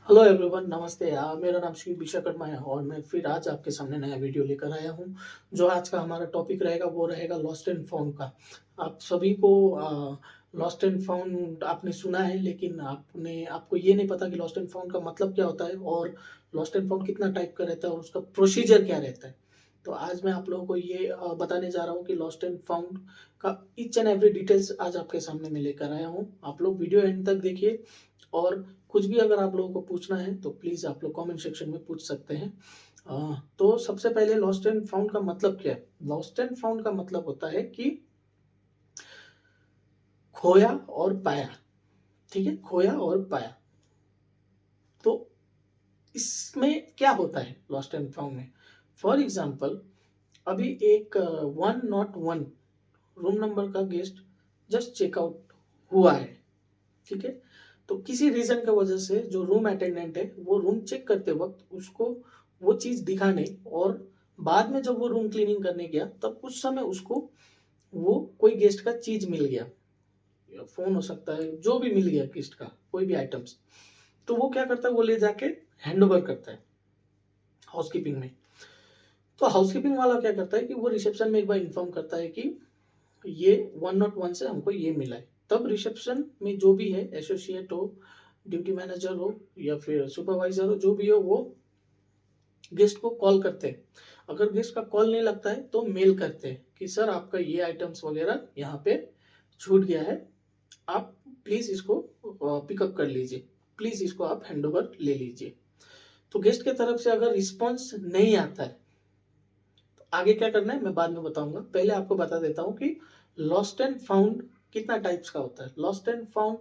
Hello everyone, नमस्ते। मेरा नाम श्री विश्वकर्मा है और मैं फिर आज आपके सामने नया वीडियो लेकर आया हूँ। जो आज का हमारा टॉपिक रहेगा वो रहेगा लॉस्ट एंड फाउंड का। आप सभी को लॉस्ट एंड फाउंड आपने सुना है, लेकिन आपको ये नहीं पता कि लॉस्ट एंड फाउंड का मतलब क्या होता है और लॉस्ट एंड फाउंड कितना टाइप का रहता है और उसका प्रोसीजर क्या रहता है। तो आज मैं आप लोगों को ये बताने जा रहा हूँ कि लॉस्ट एंड फाउंड का ईच एंड एवरी डिटेल्स आज आपके सामने मैं लेकर आया हूँ। आप लोग वीडियो एंड तक देखिए और कुछ भी अगर आप लोगों को पूछना है तो प्लीज़ आप लोग कमेंट सेक्शन में पूछ सकते हैं। तो सबसे पहले लॉस्ट एंड फाउंड का मतलब क्या है? लॉस्ट एंड फाउंड का मतलब होता है कि खोया और पाया। ठीक है, खोया और पाया। तो इसमें क्या होता है लॉस्ट एंड फाउंड में? फॉर एग्जाम्पल, अभी एक 101 रूम नंबर का गेस्ट जस्ट चेकआउट हुआ है। ठीक है, तो किसी रीजन की वजह से जो रूम अटेंडेंट है वो रूम चेक करते वक्त उसको वो चीज दिखा नहीं, और बाद में जब वो रूम क्लीनिंग करने गया तब उस समय उसको वो कोई गेस्ट का चीज मिल गया, या फोन हो सकता है, जो भी मिल गया गेस्ट का कोई भी आइटम्स। तो वो क्या करता है, वो ले जाके हैंड ओवर करता है हाउसकीपिंग में। तो हाउसकीपिंग वाला क्या करता है कि वो रिसेप्शन में एक बार इन्फॉर्म करता है कि ये 101 से हमको ये मिला है। तब रिसेप्शन में जो भी है, एसोसिएट हो, ड्यूटी मैनेजर हो या फिर सुपरवाइजर हो, जो भी हो, वो गेस्ट को कॉल करते हैं। अगर गेस्ट का कॉल नहीं लगता है तो मेल करते हैं कि सर आपका ये आइटम्स वगैरह यहाँ पे छूट गया है, आप प्लीज इसको पिकअप कर लीजिए, प्लीज इसको आप हैंडओवर ले लीजिए। तो गेस्ट के तरफ से अगर रिस्पॉन्स नहीं आता है तो आगे क्या करना है मैं बाद में बताऊंगा। पहले आपको बता देता हूँ कि लॉस्ट एंड फाउंड कितना टाइप्स का होता है। लॉस्ट एंड फाउंड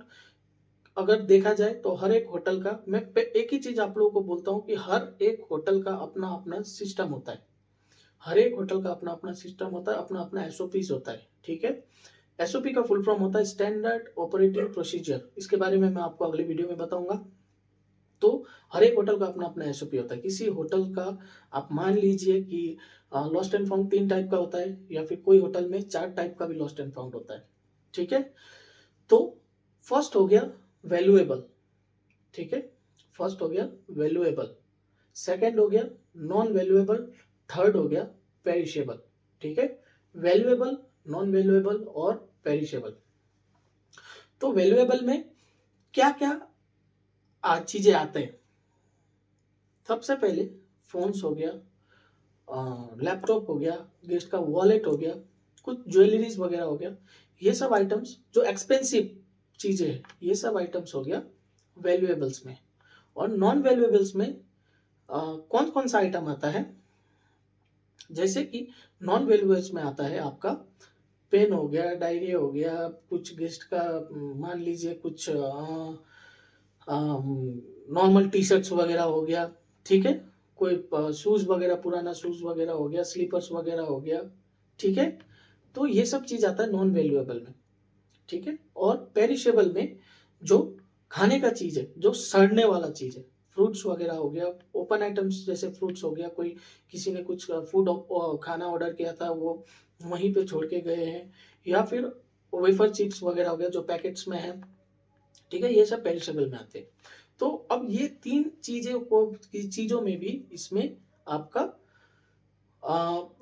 अगर देखा जाए तो हर एक होटल का, मैं एक ही चीज आप लोगों को बोलता हूँ कि हर एक होटल का अपना अपना सिस्टम होता है। हर एक होटल का अपना अपना सिस्टम होता है, अपना अपना एसओपीस होता है। ठीक है, एसओपी का फुल फॉर्म होता है स्टैंडर्ड ऑपरेटिंग प्रोसीजर। इसके बारे में मैं आपको अगले वीडियो में बताऊंगा। तो हर एक होटल का अपना अपना एसओपी होता है। किसी होटल का आप मान लीजिए कि लॉस्ट एंड फाउंड 3 टाइप का होता है, या फिर कोई होटल में 4 टाइप का भी लॉस्ट एंड फाउंड होता है। ठीक है, तो फर्स्ट हो गया वैल्यूएबल। ठीक है, फर्स्ट हो गया वैल्यूएबल, सेकंड हो गया नॉन वैल्यूएबल, थर्ड हो गया पेरिशेबल। ठीक है, वैल्यूएबल, नॉन वैल्यूएबल और पेरिशेबल। तो वैल्यूएबल में क्या क्या चीजें आते हैं? सबसे पहले फोन्स हो गया, लैपटॉप हो गया, गेस्ट का वॉलेट हो गया, कुछ ज्वेलरीज वगैरह हो गया। ये सब आइटम्स जो एक्सपेंसिव चीजें हैं, ये सब आइटम्स हो गया वैल्यूएबल्स में। और नॉन वैल्यूएबल्स में कौन कौन सा आइटम आता है? जैसे कि नॉन वैल्यूएबल्स में आता है आपका पेन हो गया, डायरी हो गया, कुछ गेस्ट का मान लीजिए कुछ नॉर्मल टी शर्ट्स वगैरह हो गया। ठीक है, कोई शूज वगैरह, पुराना शूज वगैरह हो गया, स्लीपर्स वगैरह हो गया। ठीक है, तो ये सब चीज आता है नॉन वैल्यूएबल में। ठीक है, और पेरिशेबल में जो खाने का चीज है, जो सड़ने वाला चीज है, फ्रूट्स वगैरह हो गया, ओपन आइटम्स जैसे फ्रूट्स हो गया, कोई किसी ने कुछ फूड खाना ऑर्डर किया था वो वहीं पे छोड़ के गए हैं, या फिर वेफर चिप्स वगैरह हो गया जो पैकेट्स में है। ठीक है, ये सब पेरिशेबल में आते हैं। तो अब ये 3 चीजों में भी इसमें आपका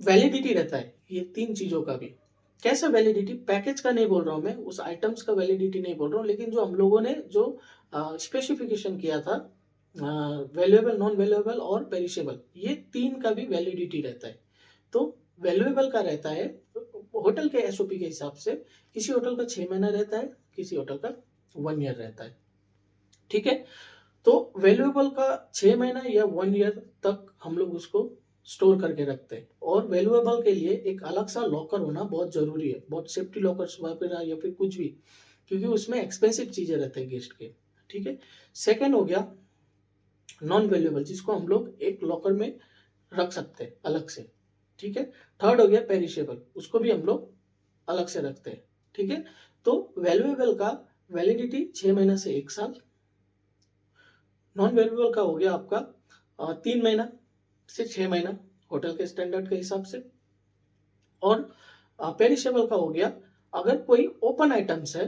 वैलिडिटी रहता है, ये 3 चीजों का भी। कैसा वैलिडिटी? पैकेज का नहीं बोल रहा हूं मैं, उस आइटम्स का वैलिडिटी नहीं बोल रहा हूँ, लेकिन जो हम लोगों ने जो स्पेसिफिकेशन किया था, वैल्यूएबल, नॉन वैल्यूएबल और पेरिशेबल, ये 3 का भी वैलिडिटी रहता है। तो वैल्यूएबल का रहता है होटल के एसओपी के हिसाब से, किसी होटल का 6 महीना रहता है, किसी होटल का 1 ईयर रहता है। ठीक है, तो वैल्यूएबल का 6 महीना या 1 ईयर तक हम लोग उसको स्टोर करके रखते हैं। और वैल्यूएबल के लिए एक अलग सा लॉकर होना बहुत जरूरी है, बहुत सेफ्टी लॉकर्स वगैरह या फिर कुछ भी, क्योंकि उसमें एक्सपेंसिव चीजें रहते हैं गेस्ट के। ठीक है, सेकंड हो गया नॉन वैल्यूएबल, जिसको हम लोग एक लॉकर में रख सकते हैं अलग से। ठीक है, थर्ड हो गया पेरिशेबल, उसको भी हम लोग अलग से रखते हैं। ठीक है, तो वैल्यूएबल का वैलिडिटी 6 महीना से 1 साल, नॉन वैल्यूएबल का हो गया आपका 3 महीना से 6 महीना होटल के स्टैंडर्ड के हिसाब से। और पेरिशेबल का हो गया, अगर कोई ओपन आइटम्स है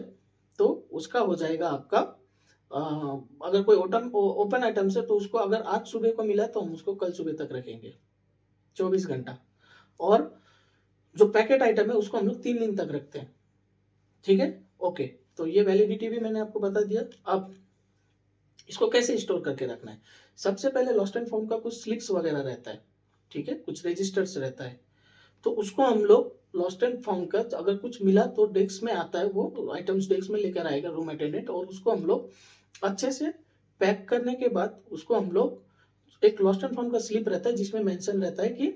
तो उसका हो जाएगा आपका अगर कोई ओपन आइटम्स है तो उसको अगर आज सुबह को मिला तो हम उसको कल सुबह तक रखेंगे, 24 घंटा। और जो पैकेट आइटम है उसको हम लोग 3 दिन तक रखते हैं, ठीक है। ओके, तो ये वैलिडिटी भी मैंने आपको बता दिया। अब इसको कैसे स्टोर करके रखना है। सबसे पहले लॉस्ट एंड फाउंड का कुछ स्लिप्स वगैरह रहता है, ठीक है, कुछ रजिस्टर्स रहता है, तो उसको हम लोग लॉस्ट एंड फाउंड का अगर कुछ मिला तो डेस्क में आता है, वो आइटम्स डेस्क में लेकर आएगा रूम अटेंडेंट, और उसको हम लोग अच्छे से पैक करने के बाद उसको हम लोग एक लॉस्ट एंड फाउंड का स्लिप रहता है जिसमें मेंशन रहता है कि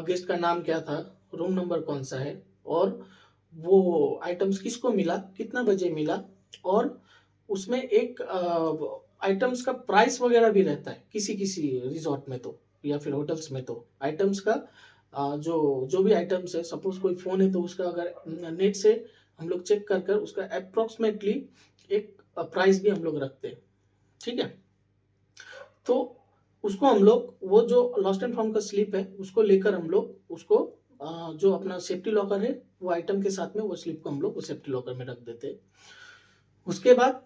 गेस्ट का नाम क्या था, रूम नंबर कौन सा है, और वो आइटम्स किसको मिला, कितना बजे मिला, और उसमें एक आइटम्स का प्राइस वगैरह भी रहता है किसी किसी रिजॉर्ट में तो, या फिर होटल्स में तो आइटम्स का जो जो भी आइटम्स है, सपोज कोई फ़ोन है तो उसका अगर नेट से हम लोग चेक कर कर उसका अप्रोक्सीमेटली एक प्राइस भी हम लोग रखते हैं, ठीक है। तो उसको हम लोग वो जो लॉस्ट एंड फाउंड का स्लिप है उसको लेकर हम लोग उसको जो अपना सेफ्टी लॉकर है वो आइटम के साथ में वो स्लिप को हम लोग वो सेफ्टी लॉकर में रख देते हैं। उसके बाद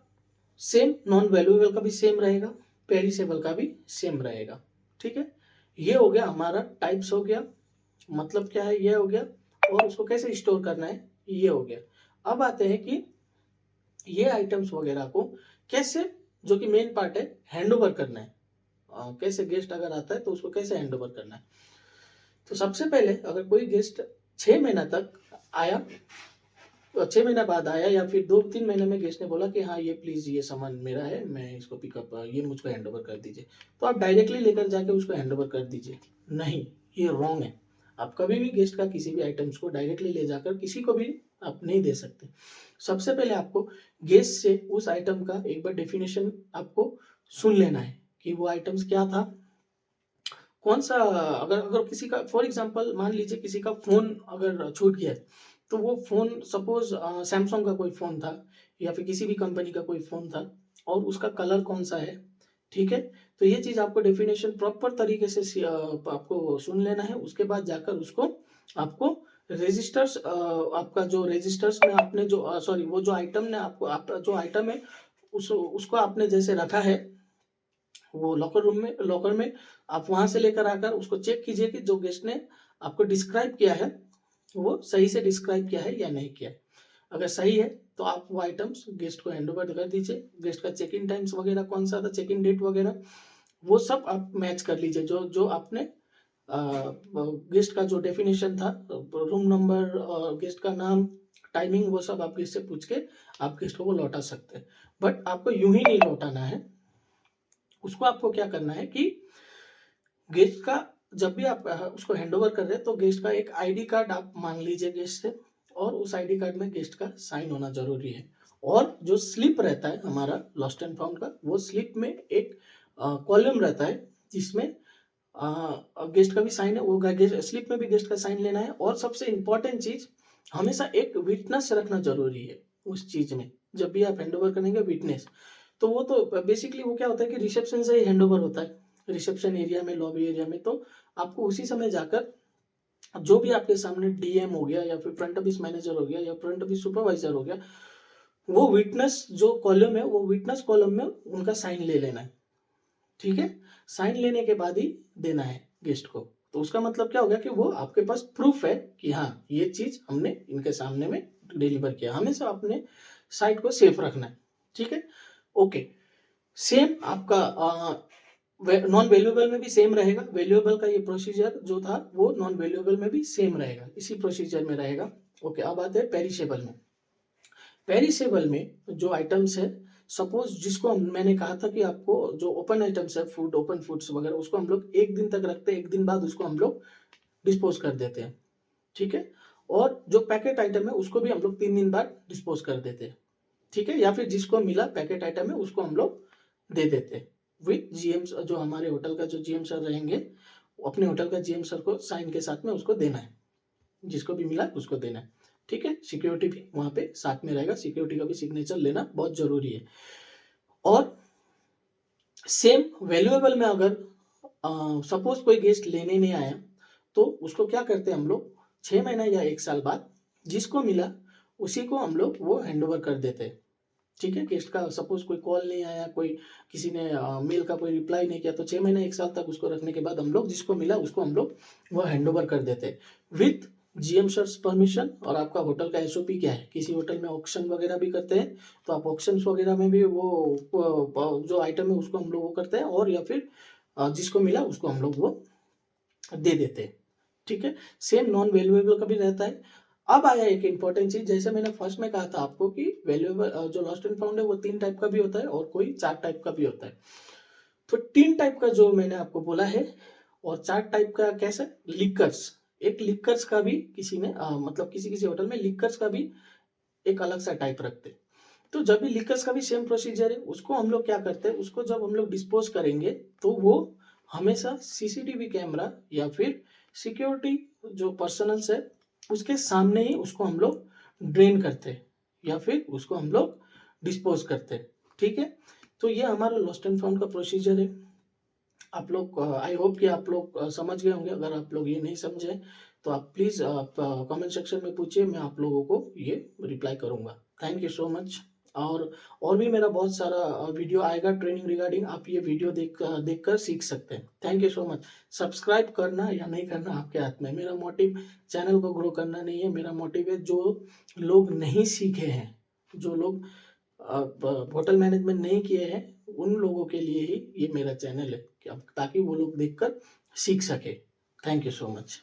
सेम नॉन वैल्यूएबल का भी सेम रहेगा, पेरिसेबल का भी सेम रहेगा, ठीक है। ये हो गया हमारा टाइप्स हो गया, मतलब क्या है ये हो गया, और उसको कैसे स्टोर करना है ये हो गया। अब आते हैं कि ये आइटम्स वगैरह को कैसे, जो कि मेन पार्ट है, हैंड ओवर करना है। कैसे गेस्ट अगर आता है तो उसको कैसे हैंड ओवर करना है। तो सबसे पहले अगर कोई गेस्ट 6 महीना तक आया, 6 महीना बाद आया, या फिर 2-3 महीने में गेस्ट ने बोला कि हाँ ये प्लीज ये सामान मेरा है, मैं इसको पिकअप, ये मुझको हैंड ओवर कर दीजिए, तो आप डायरेक्टली लेकर जाके उसको हैंड ओवर कर दीजिए। नहीं, ये रॉन्ग है। आप कभी भी गेस्ट का किसी भी आइटम्स को डायरेक्टली ले जाकर किसी को भी आप नहीं दे सकते। सबसे पहले आपको गेस्ट से उस आइटम का एक बार डेफिनेशन आपको सुन लेना है कि वो आइटम्स क्या था, कौन सा, अगर अगर किसी का फॉर एग्जांपल मान लीजिए किसी का फ़ोन अगर छूट गया है, तो वो फ़ोन सपोज़ सैमसंग का कोई फ़ोन था या फिर किसी भी कंपनी का कोई फ़ोन था, और उसका कलर कौन-सा है, ठीक है? तो ये चीज़ आपको डेफिनेशन प्रॉपर तरीके से आपको सुन लेना है। उसके बाद जाकर उसको आपको रजिस्टर्स, आपका जो रजिस्टर्स में आपने जो सॉरी वो जो आइटम ने आपको आपका जो आइटम है उसको आपने जैसे रखा है वो लॉकर में आप वहां से लेकर आकर उसको चेक कीजिए कि जो गेस्ट ने आपको डिस्क्राइब किया है वो सही से डिस्क्राइब किया है या नहीं किया है। अगर सही है तो आप वो आइटम्स गेस्ट को हैंड ओवर कर दीजिए। गेस्ट का चेक इन टाइम्स वगैरह कौन सा था, चेक इन डेट वगैरह, वो सब आप मैच कर लीजिए, जो जो आपने गेस्ट का जो डेफिनेशन था, रूम नंबर, गेस्ट का नाम, टाइमिंग, वो सब आप गेस्ट से पूछ के आप गेस्ट को वो लौटा सकते हैं। बट आपको यूं ही नहीं लौटाना है, उसको आपको क्या करना है कि गेस्ट का जब भी आप उसको हैंडओवर कर रहे हैं तो गेस्ट का एक आईडी कार्ड आप मांग लीजिए गेस्ट से, और उस आईडी कार्ड में गेस्ट का साइन होना जरूरी है। और जो स्लिप रहता है हमारा लॉस्ट एंड फाउंड का, वो स्लिप में एक कॉलम रहता है जिसमें गेस्ट का भी साइन है, वो स्लिप में भी गेस्ट का साइन लेना है। और सबसे इंपॉर्टेंट चीज, हमेशा एक विटनेस रखना जरूरी है उस चीज में। जब भी आप हैंडओवर करेंगे विटनेस, तो वो तो बेसिकली वो क्या होता है कि रिसेप्शन से ही हैंडओवर होता है, रिसेप्शन एरिया में, लॉबी एरिया में, तो आपको उसी समय जाकर जो भी आपके सामने डीएम हो गया या फिर फ्रंट ऑफिस मैनेजर हो गया या फ्रंट ऑफिस सुपरवाइजर हो गया, वो विटनेस जो कॉलम है वो विटनेस कॉलम में उनका साइन ले लेना है, ठीक है। साइन लेने के बाद ही देना है गेस्ट को। तो उसका मतलब क्या हो गया कि वो आपके पास प्रूफ है कि हाँ ये चीज हमने इनके सामने में डिलीवर किया। हमेशा अपने साइट को सेफ रखना है, ठीक है। ओके, सेम आपका नॉन वैल्यूएबल में भी सेम रहेगा। वैल्यूएबल का ये प्रोसीजर जो था वो नॉन वैल्यूएबल में भी सेम रहेगा, इसी प्रोसीजर में रहेगा। ओके, अब आते हैं पेरिशेबल में। पेरिशेबल में जो आइटम्स है, सपोज जिसको मैंने कहा था कि आपको जो ओपन आइटम्स है, फूड, ओपन फूड्स वगैरह, उसको हम लोग 1 दिन तक रखते हैं, 1 दिन बाद उसको हम लोग डिस्पोज कर देते हैं, ठीक है। और जो पैकेट आइटम है उसको भी हम लोग 3 दिन बाद डिस्पोज कर देते हैं, ठीक है। या फिर जिसको मिला पैकेट आइटम है उसको हम लोग दे देते हैं विद जीएम, जो हमारे होटल का जो जीएम सर रहेंगे, अपने होटल का जीएम सर को साइन के साथ में उसको देना है, जिसको भी मिला उसको देना है, ठीक है। सिक्योरिटी भी वहां पे साथ में रहेगा, सिक्योरिटी का भी सिग्नेचर लेना बहुत जरूरी है। और सेम वैल्यूएबल में अगर सपोज कोई गेस्ट लेने नहीं आया तो उसको क्या करते हैं हम लोग, 6 महीना या 1 साल बाद जिसको मिला उसी को हम लोग वो हैंड ओवर कर देते हैं, ठीक है, गेस्ट का सपोज कोई कॉल नहीं आया, कोई किसी ने मेल का कोई रिप्लाई नहीं किया, तो 6 महीने 1 साल तक उसको रखने के बाद हम लोग जिसको मिला उसको हम लोग वो हैंडओवर कर देते हैं विथ जीएम सर्स परमिशन। और आपका होटल का एसओपी क्या है, किसी होटल में ऑक्शन वगैरह भी करते हैं तो आप ऑक्शंस वगैरह में भी वो जो आइटम है उसको हम लोग वो करते हैं, और या फिर जिसको मिला उसको हम लोग वो दे देते हैं। ठीक है, सेम नॉन वैल्यूएबल का भी रहता है। अब आया एक इंपॉर्टेंट चीज, जैसे मैंने फर्स्ट में कहा था आपको कि वैल्यूएबल जो लॉस्ट एंड फाउंड है वो 3 टाइप का भी होता है और कोई 4 टाइप का भी होता है। तो 3 टाइप का जो मैंने आपको बोला है और 4 टाइप का कैसे, लिकर्स, एक लिकर्स का भी किसी ने मतलब किसी किसी होटल में लिकर्स का भी एक अलग सा टाइप रखते हैं। तो जब भी लिकर्स का भी सेम प्रोसीजर है, उसको हम लोग क्या करते हैं, उसको जब हम लोग डिस्पोज करेंगे तो वो हमेशा सीसीटीवी कैमरा या फिर सिक्योरिटी जो पर्सनल्स है उसके सामने ही उसको हम लोग ड्रेन करते हैं या फिर उसको हम लोग डिस्पोज करते हैं। ठीक है, तो ये हमारा लॉस्ट एंड फाउंड का प्रोसीजर है। आप लोग आई होप कि आप लोग समझ गए होंगे। अगर आप लोग ये नहीं समझे तो आप प्लीज़ कमेंट सेक्शन में पूछिए, मैं आप लोगों को ये रिप्लाई करूँगा। Thank you so much. और भी मेरा बहुत सारा वीडियो आएगा ट्रेनिंग रिगार्डिंग, आप ये वीडियो देख कर सीख सकते हैं। Thank you so much. Subscribe करना या नहीं करना आपके हाथ में। मेरा मोटिव चैनल को ग्रो करना नहीं है, मेरा मोटिव है जो लोग नहीं सीखे हैं, जो लोग होटल मैनेजमेंट नहीं किए हैं, उन लोगों के लिए ही ये मेरा चैनल है, ताकि वो लोग देखकर सीख सके। Thank you so much.